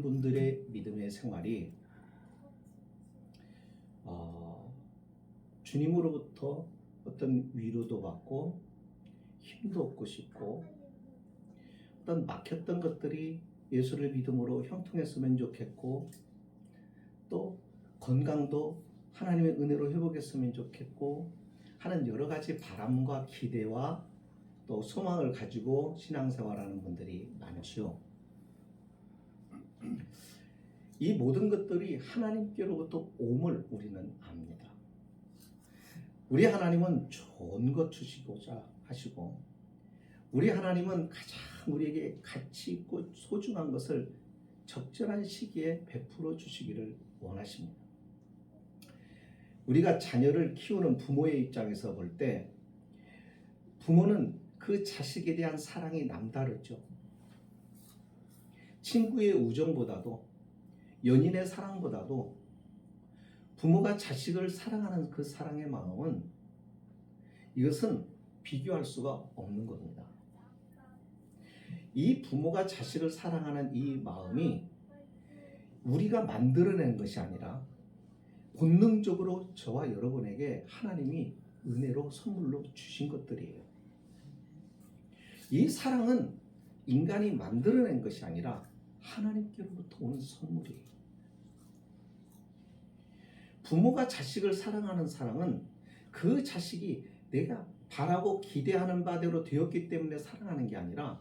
분들의 믿음의 생활이 주님으로부터 어떤 위로도 받고 힘도 얻고 싶고 어떤 막혔던 것들이 예수를 믿음으로 형통했으면 좋겠고 또 건강도 하나님의 은혜로 회복했으면 좋겠고 하는 여러 가지 바람과 기대와 또 소망을 가지고 신앙생활하는 분들이 많지요. 이 모든 것들이 하나님께로부터 옴을 우리는 압니다. 우리 하나님은 좋은 것 주시고자 하시고 우리 하나님은 가장 우리에게 가치 있고 소중한 것을 적절한 시기에 베풀어 주시기를 원하십니다. 우리가 자녀를 키우는 부모의 입장에서 볼 때 부모는 그 자식에 대한 사랑이 남다르죠. 친구의 우정보다도 연인의 사랑보다도 부모가 자식을 사랑하는 그 사랑의 마음은 이것은 비교할 수가 없는 겁니다. 이 부모가 자식을 사랑하는 이 마음이 우리가 만들어낸 것이 아니라 본능적으로 저와 여러분에게 하나님이 은혜로 선물로 주신 것들이에요. 이 사랑은 인간이 만들어낸 것이 아니라 하나님께로부터 온 선물이에요. 부모가 자식을 사랑하는 사랑은 그 자식이 내가 바라고 기대하는 바대로 되었기 때문에 사랑하는 게 아니라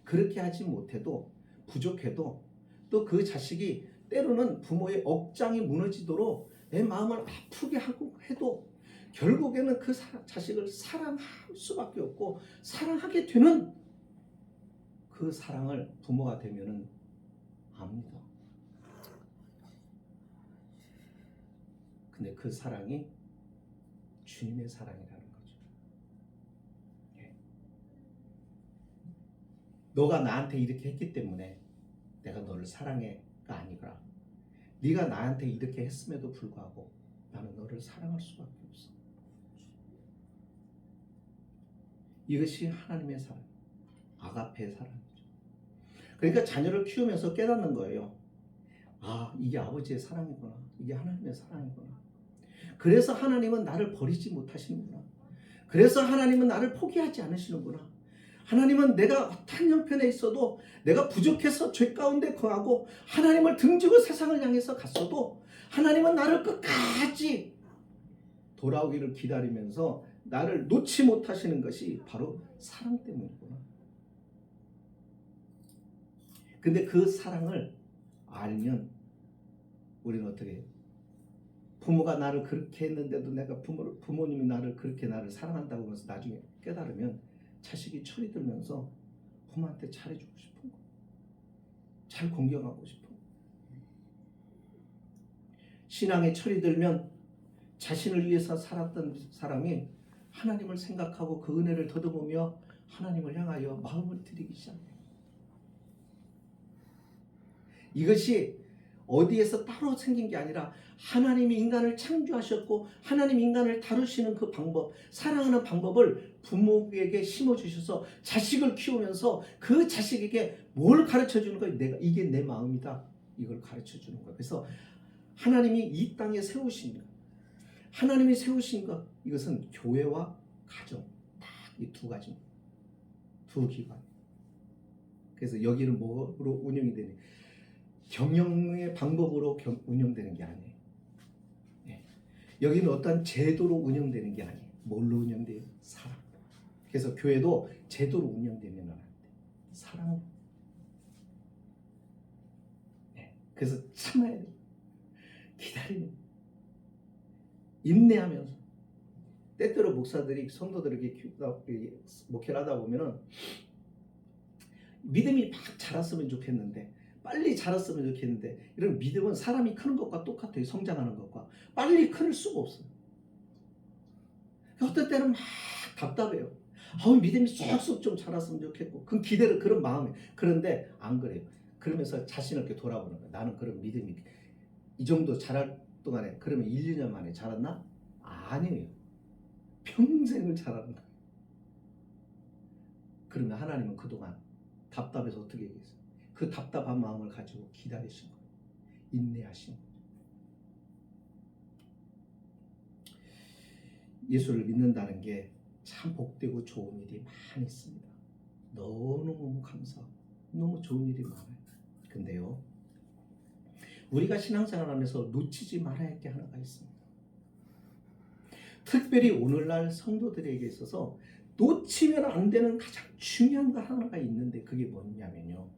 그렇게 하지 못해도 부족해도 또 그 자식이 때로는 부모의 억장이 무너지도록 내 마음을 아프게 하고 해도 결국에는 그 자식을 사랑할 수밖에 없고 사랑하게 되는 그 사랑을 부모가 되면은 압니다. 근데 그 사랑이 주님의 사랑이라는 거죠. 너가 나한테 이렇게 했기 때문에 내가 너를 사랑해가 아니라 네가 나한테 이렇게 했음에도 불구하고 나는 너를 사랑할 수밖에 없어. 이것이 하나님의 사랑, 아가페의 사랑이죠. 그러니까 자녀를 키우면서 깨닫는 거예요. 아, 이게 아버지의 사랑이구나. 이게 하나님의 사랑이구나. 그래서 하나님은 나를 버리지 못하시는구나. 그래서 하나님은 나를 포기하지 않으시는구나. 하나님은 내가 어떤 형편에 있어도 내가 부족해서 죄 가운데 거하고 하나님을 등지고 세상을 향해서 갔어도 하나님은 나를 끝까지 돌아오기를 기다리면서 나를 놓지 못하시는 것이 바로 사랑 때문이구나. 근데 그 사랑을 알면 우리는 어떻게 해요? 부모가 나를 그렇게 했는데도 내가 부모님이 나를 그렇게 나를 사랑한다고 해서 나중에 깨달으면 자식이 철이 들면서 부모한테 잘해주고 싶은 거, 잘 공경하고 싶은 거. 신앙에 철이 들면 자신을 위해서 살았던 사람이 하나님을 생각하고 그 은혜를 더듬으며 하나님을 향하여 마음을 드리기 시작해요. 이것이 어디에서 따로 생긴 게 아니라 하나님이 인간을 창조하셨고 하나님 인간을 다루시는 그 방법, 사랑하는 방법을 부모에게 심어주셔서 자식을 키우면서 그 자식에게 뭘 가르쳐주는 거예요? 내가 이게 내 마음이다. 이걸 가르쳐주는 거예요. 그래서 하나님이 이 땅에 세우신 것, 하나님이 세우신 것, 이것은 교회와 가정, 딱 이 두 가지, 두 기관. 그래서 여기는 뭐로 운영이 되니? 경영의 방법으로 운영되는 게 아니에요. 여기는 어떤 제도로 운영되는 게 아니에요. 뭘로 운영돼요? 사랑. 그래서 교회도 제도로 운영되면 안 돼. 사랑으로. 그래서 참아야 돼. 기다리는. 인내하면서. 때때로 목사들이 성도들에게 목회를 하다 보면은 믿음이 막 자랐으면 좋겠는데 빨리 자랐으면 좋겠는데 이런 믿음은 사람이 크는 것과 똑같아요. 성장하는 것과 빨리 클 수가 없어요. 어떤 때는 막 답답해요. 믿음이 쏙쏙 좀 자랐으면 좋겠고 그 기대를 그런 마음에 그런데 안 그래요. 그러면서 자신을 이렇게 돌아보는 거예요. 나는 그런 믿음이 이 정도 자랄 동안에 그러면 1, 2년 만에 자랐나? 아니에요. 평생을 자라는 거예요. 그러면 하나님은 그동안 답답해서 어떻게 얘기했어요? 그 답답한 마음을 가지고 기다리신 거예요. 인내하신 거예요. 예수를 믿는다는 게 참 복되고 좋은 일이 많이 있습니다. 너무너무 감사하고 너무 좋은 일이 많아요. 근데요, 우리가 신앙생활하면서 놓치지 말아야 할 게 하나가 있습니다. 특별히 오늘날 성도들에게 있어서 놓치면 안 되는 가장 중요한 거 하나가 있는데 그게 뭐냐면요,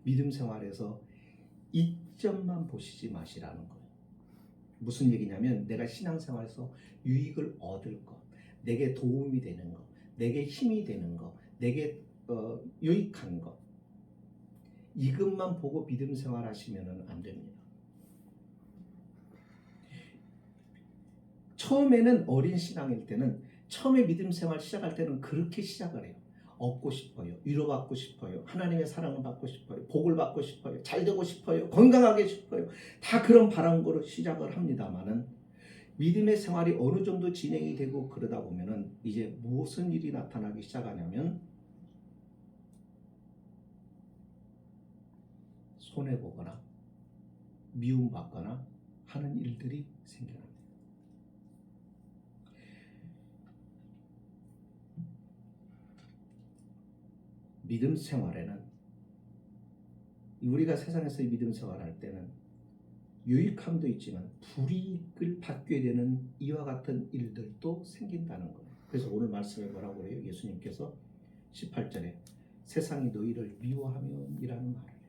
믿음 생활에서 이점만 보시지 마시라는 거예요. 무슨 얘기냐면 내가 신앙생활에서 유익을 얻을 것, 내게 도움이 되는 것, 내게 힘이 되는 것, 내게 유익한 것, 이것만 보고 믿음 생활 하시면 안 됩니다. 처음에는 어린 신앙일 때는, 처음에 믿음 생활 시작할 때는 그렇게 시작을 해요. 얻고 싶어요. 위로받고 싶어요. 하나님의 사랑을 받고 싶어요. 복을 받고 싶어요. 잘 되고 싶어요. 건강하게 싶어요. 다 그런 바람으로 시작을 합니다만은 믿음의 생활이 어느 정도 진행이 되고 그러다 보면은 이제 무슨 일이 나타나기 시작하냐면 손해보거나 미움받거나 하는 일들이 생겨납니다. 믿음 생활에는, 우리가 세상에서 믿음 생활할 때는 유익함도 있지만 불이익을 받게 되는 이와 같은 일들도 생긴다는 거예요. 그래서 오늘 말씀에 뭐라고 해요? 예수님께서 18절에 세상이 너희를 미워하면 이라는 말을 해요.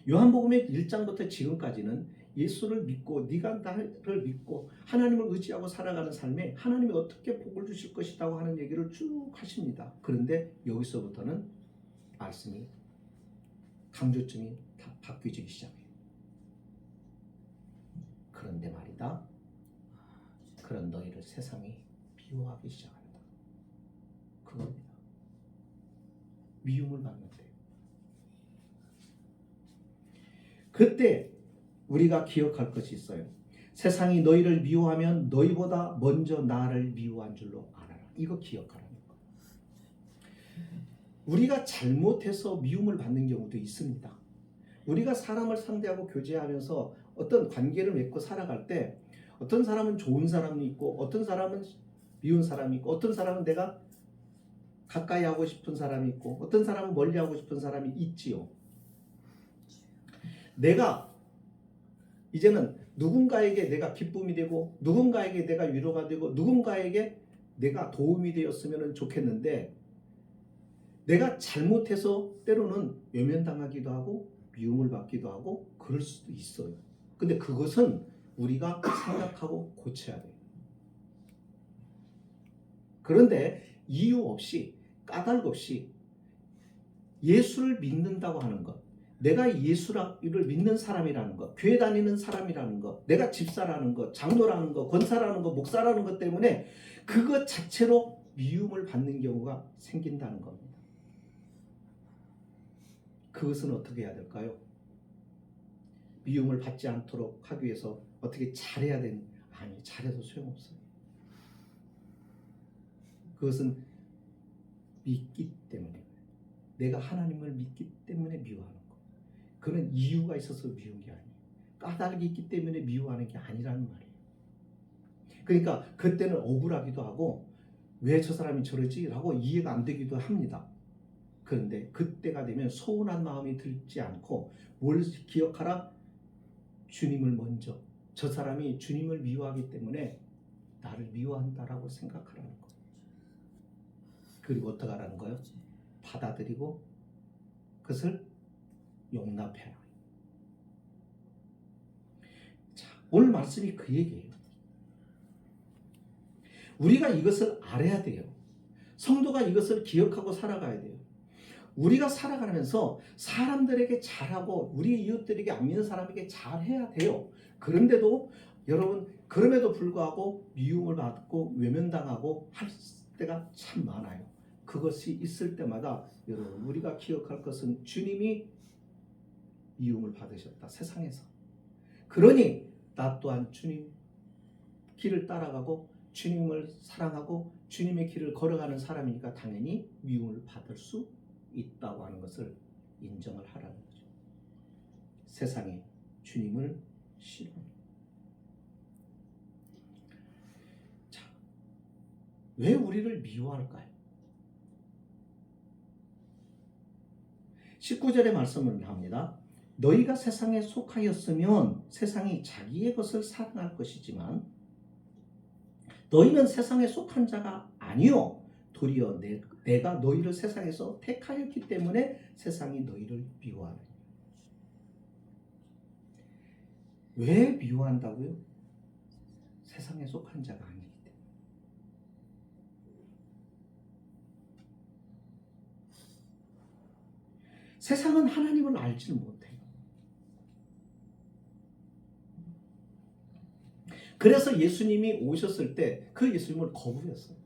요한복음의 1장부터 지금까지는 예수를 믿고 네가 나를 믿고 하나님을 의지하고 살아가는 삶에 하나님이 어떻게 복을 주실 것이라고 하는 얘기를 쭉 하십니다. 그런데 여기서부터는 말씀이, 강조점이 다 바뀌기 시작해요. 그런데 말이다, 그런 너희를 세상이 미워하기 시작한다. 그겁니다. 미움을 받는데요. 그때 우리가 기억할 것이 있어요. 세상이 너희를 미워하면 너희보다 먼저 나를 미워한 줄로 알아라. 이거 기억하라는 거예요. 우리가 잘못해서 미움을 받는 경우도 있습니다. 우리가 사람을 상대하고 교제하면서 어떤 관계를 맺고 살아갈 때 어떤 사람은 좋은 사람이 있고 어떤 사람은 미운 사람이 있고 어떤 사람은 내가 가까이 하고 싶은 사람이 있고 어떤 사람은 멀리 하고 싶은 사람이 있지요. 내가 이제는 누군가에게 내가 기쁨이 되고 누군가에게 내가 위로가 되고 누군가에게 내가 도움이 되었으면 좋겠는데 내가 잘못해서 때로는 외면당하기도 하고 미움을 받기도 하고 그럴 수도 있어요. 근데 그것은 우리가 생각하고 고쳐야 돼요. 그런데 이유 없이 까닭 없이 예수를 믿는다고 하는 것, 내가 예수를 믿는 사람이라는 것, 교회 다니는 사람이라는 것, 내가 집사라는 것, 장로라는 것, 권사라는 것, 목사라는 것 때문에 그것 자체로 미움을 받는 경우가 생긴다는 겁니다. 그것은 어떻게 해야 될까요? 미움을 받지 않도록 하기 위해서 어떻게 잘해야 되는? 아니, 잘해도 소용없어요. 그것은 믿기 때문에, 내가 하나님을 믿기 때문에 미워하는 거. 그는 이유가 있어서 미운 게 아니에요. 까닭이 있기 때문에 미워하는 게 아니라는 말이에요. 그러니까 그때는 억울하기도 하고 왜 저 사람이 저러지? 라고 이해가 안 되기도 합니다. 그런데 그때가 되면 서운한 마음이 들지 않고 뭘 기억하라? 주님을 먼저, 저 사람이 주님을 미워하기 때문에 나를 미워한다라고 생각하라는 거예요. 그리고 어떻게 하라는 거예요? 받아들이고 그것을 용납해라. 자, 오늘 말씀이 그 얘기예요. 우리가 이것을 알아야 돼요. 성도가 이것을 기억하고 살아가야 돼요. 우리가 살아가면서 사람들에게 잘하고 우리 이웃들에게 안 믿는 사람에게 잘해야 돼요. 그런데도 여러분, 그럼에도 불구하고 미움을 받고 외면당하고 할 때가 참 많아요. 그것이 있을 때마다 여러분, 우리가 기억할 것은 주님이 미움을 받으셨다, 세상에서. 그러니 나 또한 주님 길을 따라가고 주님을 사랑하고 주님의 길을 걸어가는 사람이니까 당연히 미움을 받을 수 있다고 하는 것을 인정을 하라는 거죠. 세상에 주님을 싫어합니다. 자, 왜 우리를 미워할까요? 19절의 말씀을 합니다. 너희가 세상에 속하였으면 세상이 자기의 것을 사랑할 것이지만 너희는 세상에 속한 자가 아니요 도리어 내가 너희를 세상에서 택하였기 때문에 세상이 너희를 미워하느니라. 왜 미워한다고요? 세상에 속한 자가 아니기 때문에. 세상은 하나님을 알지를 못해요. 그래서 예수님이 오셨을 때 그 예수님을 거부했어요.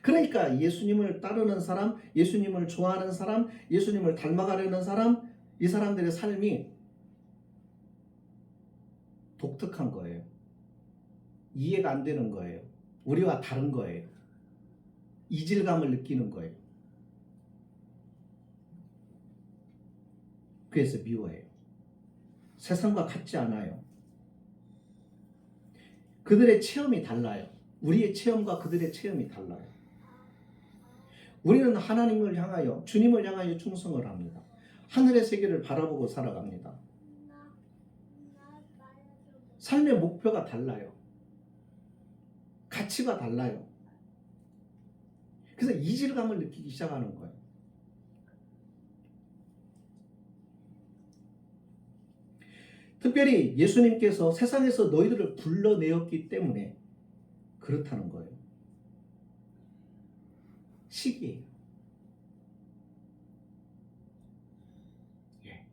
그러니까 예수님을 따르는 사람, 예수님을 좋아하는 사람, 예수님을 닮아가려는 사람, 이 사람들의 삶이 독특한 거예요. 이해가 안 되는 거예요. 우리와 다른 거예요. 이질감을 느끼는 거예요. 그래서 미워해요. 세상과 같지 않아요. 그들의 체험이 달라요. 우리의 체험과 그들의 체험이 달라요. 우리는 하나님을 향하여, 주님을 향하여 충성을 합니다. 하늘의 세계를 바라보고 살아갑니다. 삶의 목표가 달라요. 가치가 달라요. 그래서 이질감을 느끼기 시작하는 거예요. 특별히 예수님께서 세상에서 너희들을 불러내었기 때문에 그렇다는 거예요. 시기예요. 예.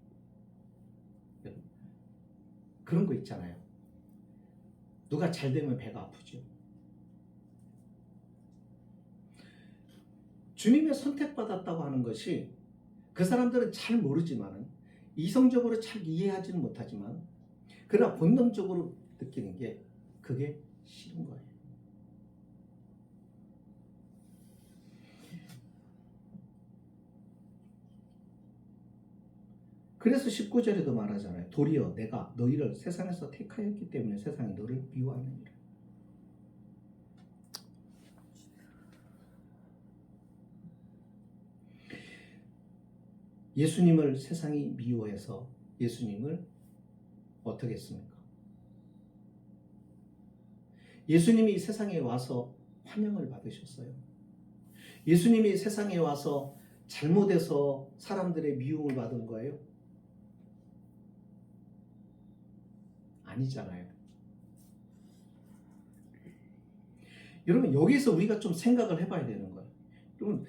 그런 거 있잖아요. 누가 잘 되면 배가 아프죠. 주님의 선택받았다고 하는 것이 그 사람들은 잘 모르지만은 이성적으로 잘 이해하지는 못하지만 그러나 본능적으로 느끼는 게 그게 싫은 거예요. 그래서 19절에도 말하잖아요. 도리어 내가 너희를 세상에서 택하였기 때문에 세상이 너를 미워하느니라. 예수님을 세상이 미워해서 예수님을 어떻게 했습니까? 예수님이 세상에 와서 환영을 받으셨어요. 예수님이 세상에 와서 잘못해서 사람들의 미움을 받은 거예요? 아니잖아요. 여러분 여기서 우리가 좀 생각을 해봐야 되는 거예요. 여러분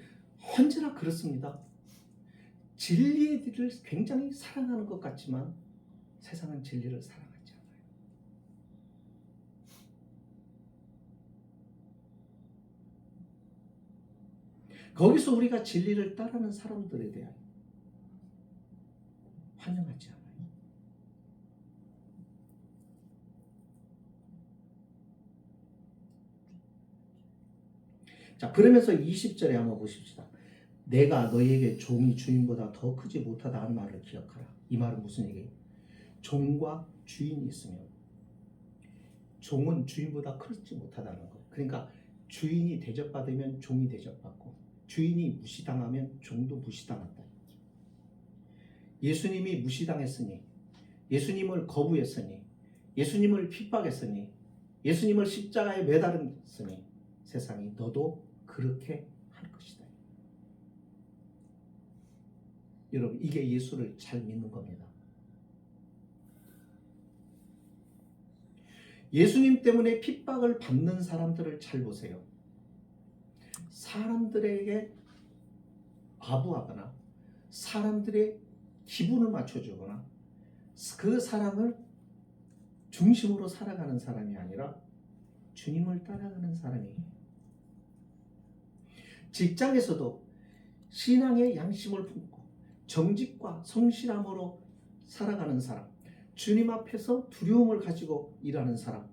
언제나 그렇습니다. 진리를 굉장히 사랑하는 것 같지만 세상은 진리를 사랑하지 않아요. 거기서 우리가 진리를 따르는 사람들에 대한 환영하지 않아요. 자, 그러면서 20절에 한번 보십시다. 내가 너희에게 종이 주인보다 더 크지 못하다 하는 말을 기억하라. 이 말은 무슨 얘기예요? 종과 주인이 있으면 종은 주인보다 크지 못하다는 거. 그러니까 주인이 대접받으면 종이 대접받고 주인이 무시당하면 종도 무시당한다. 예수님이 무시당했으니, 예수님을 거부했으니, 예수님을 핍박했으니, 예수님을 십자가에 매달았으니 세상이 너도 그렇게 할 것이다. 여러분 이게 예수를 잘 믿는 겁니다. 예수님 때문에 핍박을 받는 사람들을 잘 보세요. 사람들에게 아부하거나 사람들의 기분을 맞춰주거나 그 사람을 중심으로 살아가는 사람이 아니라 주님을 따라가는 사람이에요. 직장에서도 신앙의 양심을 품고 정직과 성실함으로 살아가는 사람, 주님 앞에서 두려움을 가지고 일하는 사람,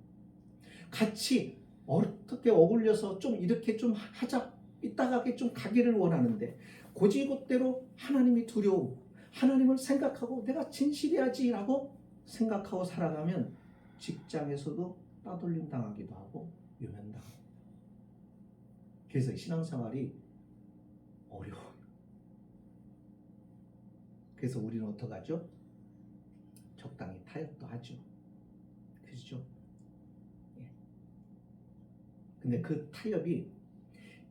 같이 어떻게 어울려서 좀 이렇게 좀 하자, 이따가게 좀 가기를 원하는데 고지곳대로 하나님이 두려움, 하나님을 생각하고 내가 진실해야지라고 생각하고 살아가면 직장에서도 따돌림 당하기도 하고 유면당하고. 그래서 신앙생활이 어려워요. 그래서 우리는 어떡하죠? 적당히 타협도 하죠. 그렇죠? 예. 근데 그 타협이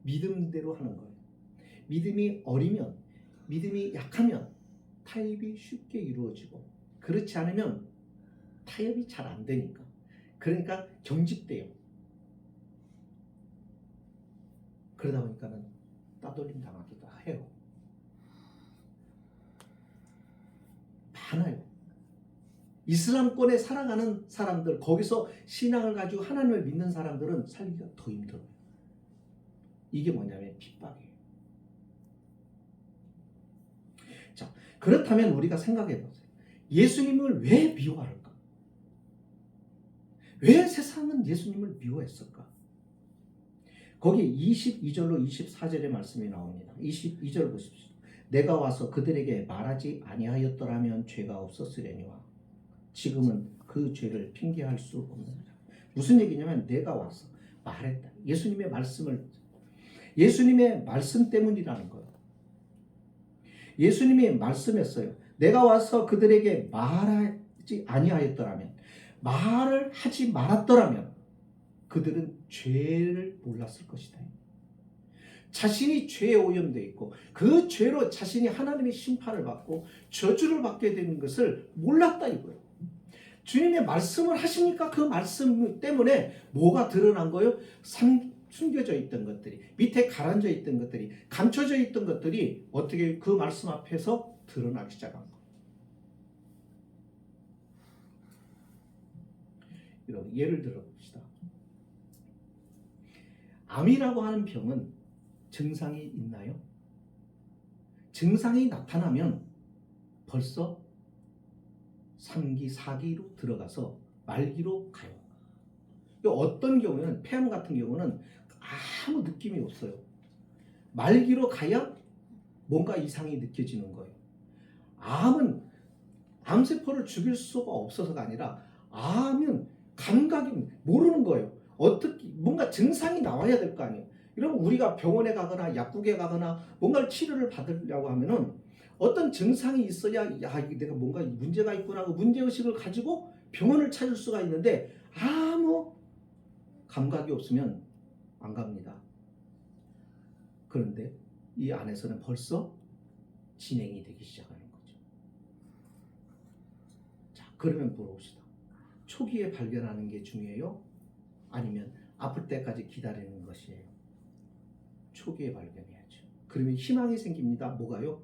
믿음대로 하는 거예요. 믿음이 어리면, 믿음이 약하면 타협이 쉽게 이루어지고, 그렇지 않으면 타협이 잘 안 되니까. 그러니까 경직돼요. 그러다 보니까는 따돌림 당하기도 해요. 많아요. 이슬람권에 살아가는 사람들, 거기서 신앙을 가지고 하나님을 믿는 사람들은 살기가 더 힘들어요. 이게 뭐냐면 핍박이에요. 자, 그렇다면 우리가 생각해 보세요. 예수님을 왜 미워할까? 왜 세상은 예수님을 미워했을까? 거기 22절로 24절의 말씀이 나옵니다. 22절 보십시오. 내가 와서 그들에게 말하지 아니하였더라면 죄가 없었으려니와 지금은 그 죄를 핑계할 수 없느니라. 무슨 얘기냐면 내가 와서 말했다. 예수님의 말씀 때문이라는 거예요. 예수님이 말씀했어요. 내가 와서 그들에게 말하지 아니하였더라면, 말을 하지 말았더라면 그들은 죄를 몰랐을 것이다. 자신이 죄에 오염되어 있고 그 죄로 자신이 하나님의 심판을 받고 저주를 받게 되는 것을 몰랐다 이거예요. 주님의 말씀을 하시니까 그 말씀 때문에 뭐가 드러난 거예요? 숨겨져 있던 것들이, 밑에 가라앉아 있던 것들이, 감춰져 있던 것들이 어떻게 그 말씀 앞에서 드러나기 시작한 거예요. 여러분, 예를 들어 봅시다. 암이라고 하는 병은 증상이 있나요? 증상이 나타나면 벌써 3기, 4기로 들어가서 말기로 가요. 어떤 경우에는 폐암 같은 경우는 아무 느낌이 없어요. 말기로 가야 뭔가 이상이 느껴지는 거예요. 암은 암세포를 죽일 수가 없어서가 아니라 암은 감각이 모르는 거예요. 어떻게 뭔가 증상이 나와야 될 거 아니에요. 이러면 우리가 병원에 가거나 약국에 가거나 뭔가 치료를 받으려고 하면은 어떤 증상이 있어야 내가 뭔가 문제가 있구나 하고 문제의식을 가지고 병원을 찾을 수가 있는데 아무 감각이 없으면 안 갑니다. 그런데 이 안에서는 벌써 진행이 되기 시작하는 거죠. 자, 그러면 물어봅시다. 초기에 발견하는 게 중요해요? 아니면 아플 때까지 기다리는 것이에요? 초기에 발견해야죠. 그러면 희망이 생깁니다. 뭐가요?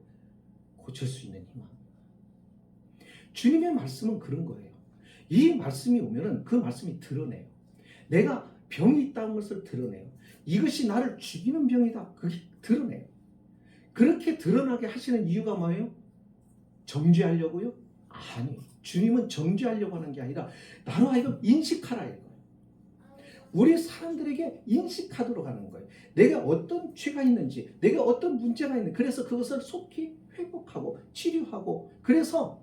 고칠 수 있는 희망. 주님의 말씀은 그런 거예요. 이 말씀이 오면은 그 말씀이 드러내요. 내가 병이 있다는 것을 드러내요. 이것이 나를 죽이는 병이다. 그게 드러내요. 그렇게 드러나게 하시는 이유가 뭐예요? 정죄하려고요? 아니요. 주님은 정죄하려고 하는 게 아니라 나로 하여금 인식하라 이거예요. 우리 사람들에게 인식하도록 하는 거예요. 내가 어떤 죄가 있는지, 내가 어떤 문제가 있는지, 그래서 그것을 속히 회복하고 치료하고, 그래서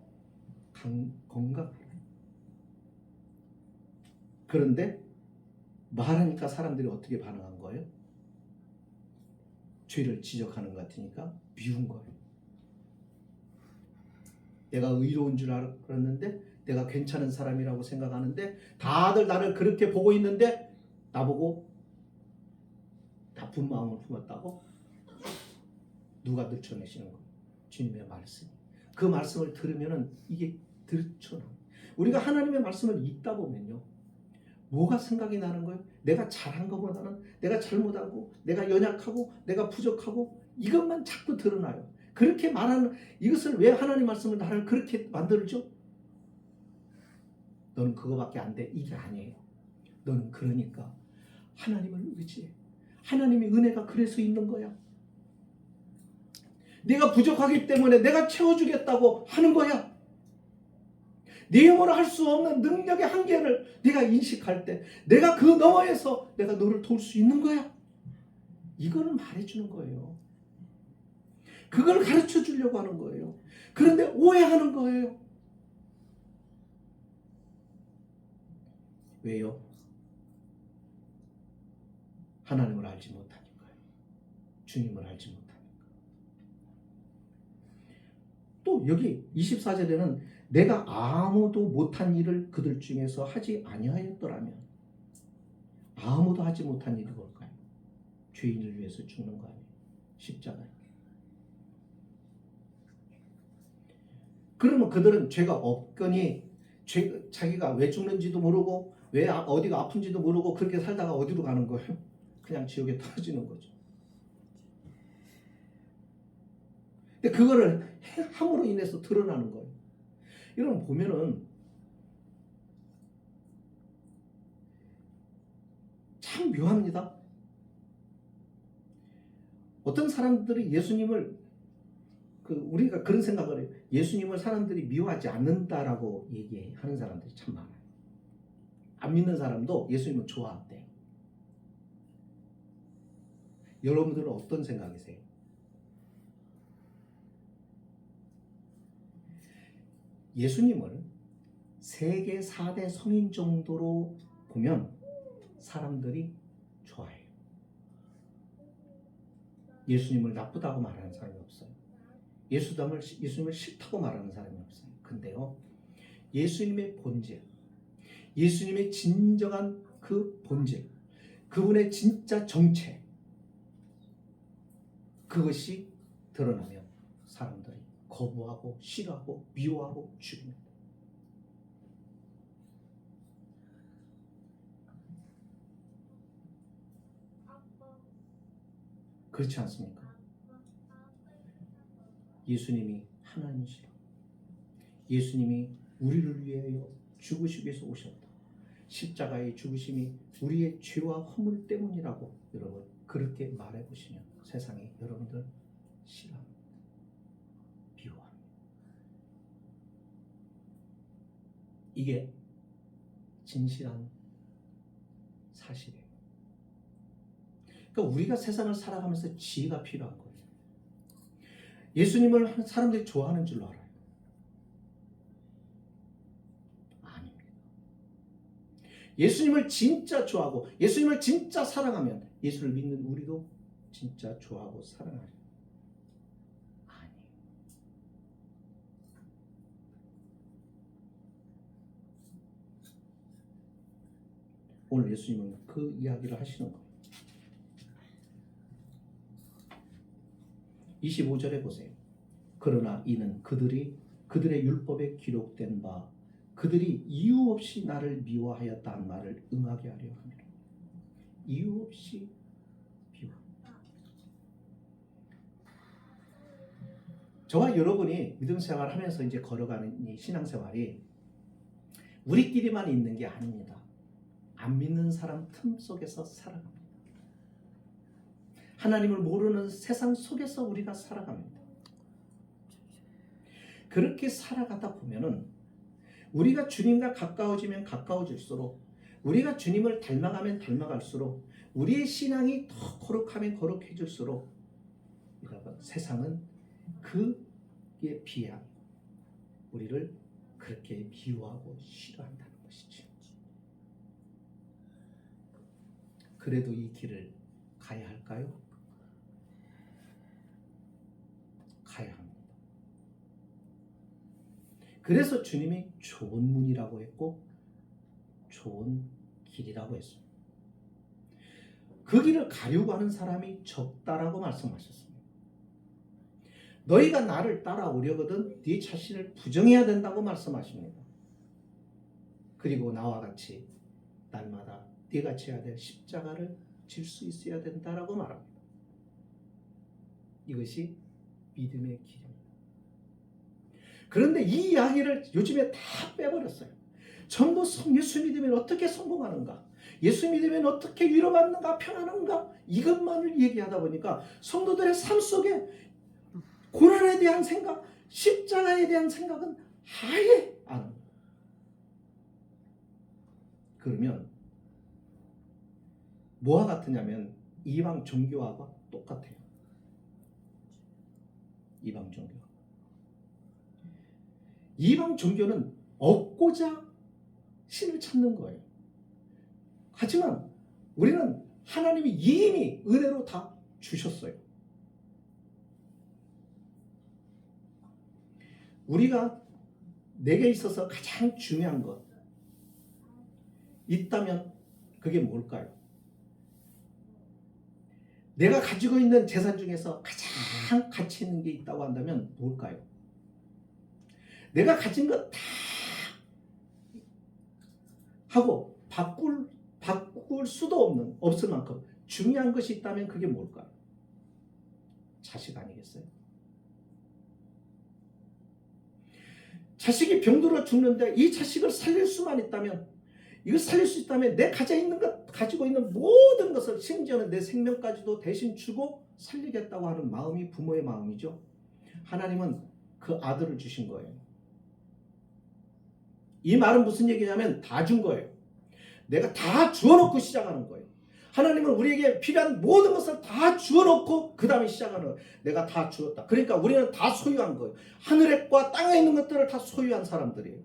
건강해요. 그런데 말하니까 사람들이 어떻게 반응한 거예요? 죄를 지적하는 것 같으니까 미운 거예요. 내가 의로운 줄 알았는데, 내가 괜찮은 사람이라고 생각하는데 다들 나를 그렇게 보고 있는데 나보고 나쁜 마음을 품었다고? 누가 들춰내시는 거예요? 주님의 말씀. 그 말씀을 들으면은 이게 들춰나. 우리가 하나님의 말씀을 읽다 보면요, 뭐가 생각이 나는 거예요? 내가 잘한 것보다는 내가 잘못하고, 내가 연약하고, 내가 부족하고, 이것만 자꾸 드러나요. 그렇게 말하는, 이것을 왜 하나님 말씀을 나를 그렇게 만들죠? 너는 그거밖에 안 돼. 이게 아니에요. 너는 그러니까 하나님을 의지해. 하나님의 은혜가 그래서 있는 거야. 내가 부족하기 때문에 내가 채워주겠다고 하는 거야. 네 힘으로 할 수 없는 능력의 한계를 네가 인식할 때 내가 그 너머에서 내가 너를 도울 수 있는 거야. 이거를 말해주는 거예요. 그걸 가르쳐 주려고 하는 거예요. 그런데 오해하는 거예요. 왜요? 하나님을 알지 못하니까요. 주님을 알지 못하니까. 또 여기 24절에는 내가 아무도 못한 일을 그들 중에서 하지 아니하였더라면, 아무도 하지 못한 일이 뭘까요? 죄인을 위해서 죽는 거 아니에요? 십자가에. 그러면 그들은 죄가 없거니 자기가 왜 죽는지도 모르고 왜 어디가 아픈지도 모르고 그렇게 살다가 어디로 가는 거예요? 그냥 지옥에 떨어지는 거죠. 근데 그거를 함으로 인해서 드러나는 거예요. 여러분 보면은 참 묘합니다. 어떤 사람들이 예수님을 우리가 그런 생각을 해요. 예수님을 사람들이 미워하지 않는다라고 얘기하는 사람들이 참 많아요. 안 믿는 사람도 예수님을 좋아한대요. 여러분들은 어떤 생각이세요? 예수님을 세계 4대 성인 정도로 보면 사람들이 좋아해요. 예수님을 나쁘다고 말하는 사람이 없어요. 예수님을 싫다고 말하는 사람이 없어요. 근데요, 예수님의 본질, 예수님의 진정한 그 본질, 그분의 진짜 정체, 그것이 드러나면 사람들이 거부하고 싫어하고 미워하고 죽입니다. 그렇지 않습니까? 예수님이 하나님이시라. 예수님이 우리를 위하여 죽으시기 위해서 오셨다. 십자가의 죽으심이 우리의 죄와 허물 때문이라고 여러분 그렇게 말해보시면 세상에 여러분들 싫어합니다. 비호합니다. 이게 진실한 사실이에요. 그러니까 우리가 세상을 살아가면서 지혜가 필요한 거예요. 예수님을 사람들이 좋아하는 줄로 알아요. 아닙니다. 예수님을 진짜 좋아하고 예수님을 진짜 사랑하면 예수를 믿는 우리도 진짜 좋아하고 사랑하죠. 아니에요. 오늘 예수님은 그 이야기를 하시는 거예요. 25절에 보세요. 그러나 이는 그들의 율법에 기록된 바 그들이 이유 없이 나를 미워하였다 한 말을 응하게 하려 합니다. 이유 없이 미워. 저와 여러분이 믿음 생활하면서 이제 걸어가는 이 신앙생활이 우리끼리만 있는 게 아닙니다. 안 믿는 사람 틈 속에서 살아갑니다. 하나님을 모르는 세상 속에서 우리가 살아갑니다. 그렇게 살아가다 보면은 우리가 주님과 가까워지면 가까워질수록 우리가 주님을 닮아가면 닮아갈수록 우리의 신앙이 더 거룩하면 거룩해질수록 여러분 세상은 그에 비하여 우리를 그렇게 미워하고 싫어한다는 것이죠. 그래도 이 길을 가야 할까요? 가야 합니다. 그래서 주님이 좋은 문이라고 했고 좋은 길이라고 했습니다. 그 길을 가려고 하는 사람이 적다라고 말씀하셨습니다. 너희가 나를 따라오려거든 네 자신을 부정해야 된다고 말씀하십니다. 그리고 나와 같이 날마다 네가 져야 될 십자가를 질 수 있어야 된다라고 말합니다. 이것이 믿음의 길입니다. 그런데 이 이야기를 요즘에 다 빼버렸어요. 전부 예수 믿으면 어떻게 성공하는가? 예수 믿으면 어떻게 위로받는가? 평안한가? 이것만을 얘기하다 보니까 성도들의 삶 속에 고난에 대한 생각, 십자가에 대한 생각은 아예 안 합니다. 그러면 뭐와 같으냐면 이방 종교와 똑같아요. 이방 종교. 이방 종교는 얻고자 신을 찾는 거예요. 하지만 우리는 하나님이 이미 은혜로 다 주셨어요. 우리가 내게 있어서 가장 중요한 것 있다면 그게 뭘까요? 내가 가지고 있는 재산 중에서 가장 가치 있는 게 있다고 한다면 뭘까요? 내가 가진 것 다 하고 바꿀 수도 없을 만큼 중요한 것이 있다면 그게 뭘까요? 자식 아니겠어요? 자식이 병들어 죽는데 이 자식을 살릴 수만 있다면, 이거 살릴 수 있다면 내 가지고 있는 모든 것을, 심지어는 내 생명까지도 대신 주고 살리겠다고 하는 마음이 부모의 마음이죠. 하나님은 그 아들을 주신 거예요. 이 말은 무슨 얘기냐면 다 준 거예요. 내가 다 주어놓고 시작하는 거예요. 하나님은 우리에게 필요한 모든 것을 다 주어놓고 그 다음에 시작하는 거예요. 내가 다 주었다. 그러니까 우리는 다 소유한 거예요. 하늘과 땅에 있는 것들을 다 소유한 사람들이에요.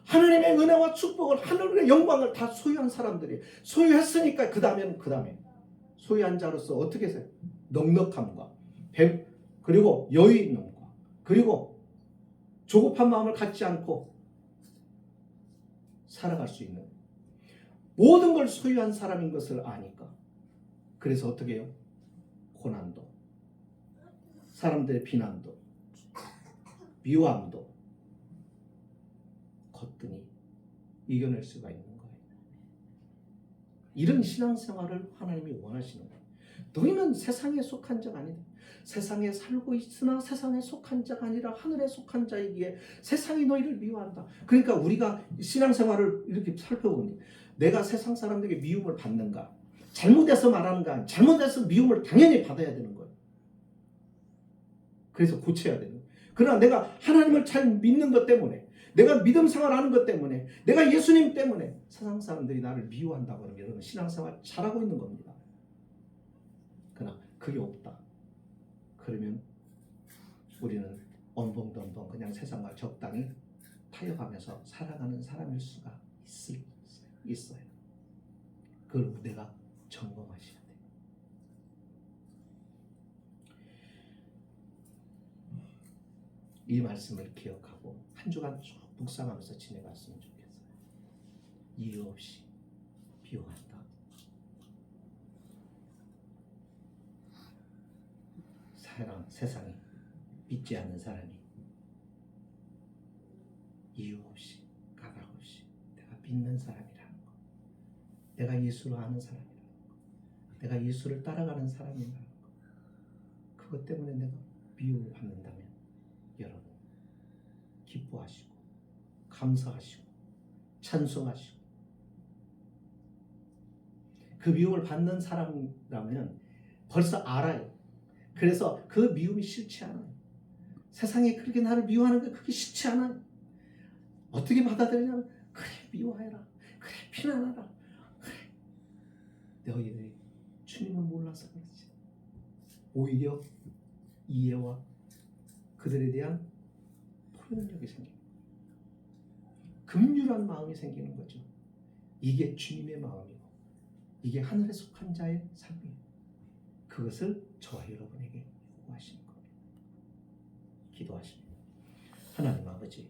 하나님의 은혜와 축복을, 하늘의 영광을 다 소유한 사람들이에요. 소유했으니까 그 다음에 소유한 자로서 어떻게 해서 넉넉함과 그리고 여유 있는과 그리고 조급한 마음을 갖지 않고 살아갈 수 있는, 모든 걸 소유한 사람인 것을 아니까. 그래서 어떻게 해요? 고난도, 사람들의 비난도, 미워함도 거뜬히 이겨낼 수가 있는 거예요. 이런 신앙생활을 하나님이 원하시는 거예요. 너희는 세상에 속한 자가 아니다. 세상에 살고 있으나 세상에 속한 자가 아니라 하늘에 속한 자이기에 세상이 너희를 미워한다. 그러니까 우리가 신앙생활을 이렇게 살펴보니 내가 세상 사람들에게 미움을 받는가? 잘못해서 말하는가? 잘못해서 미움을 당연히 받아야 되는 거예요. 그래서 고쳐야 되는 거예요. 그러나 내가 하나님을 잘 믿는 것 때문에, 내가 믿음 생활하는 것 때문에, 내가 예수님 때문에 세상 사람들이 나를 미워한다고 하면 여러분 신앙생활 잘하고 있는 겁니다. 그러나 그게 없다. 그러면 우리는 언벙덩벙 그냥 세상과 적당히 타협하면서 살아가는 사람일 수가 있어요. 그걸 우리가 점검하셔야 돼요. 이 말씀을 기억하고 한 주간 쭉 묵상하면서 지내갔으면 좋겠어요. 이유 없이 비호한다. 세상이 믿지 않는 사람이 이유 없이 가각 없이 내가 믿는 사람이라는 거, 내가 예수를 아는 사람이라는 거, 내가 예수를 따라가는 사람이라는 거, 그것 때문에 내가 미움을 받는다면 여러분 기뻐하시고 감사하시고 찬송하시고, 그 미움을 받는 사람이라면 벌써 알아요. 그래서 그 미움이 싫지 않아요. 세상에 그렇게 나를 미워하는 게 그렇게 싫지 않아요. 어떻게 받아들이냐면 그래 미워해라, 그래 비난하라, 그래 너희들이 주님을 몰라서 그렇지. 오히려 이해와 그들에 대한 포용력이 생기는 거예요. 긍휼한 마음이 생기는 거죠. 이게 주님의 마음이고 이게 하늘에 속한 자의 삶이에요. 그것을 저와 여러분에게 요구하시는 겁니다. 기도하십니다. 하나님 아버지,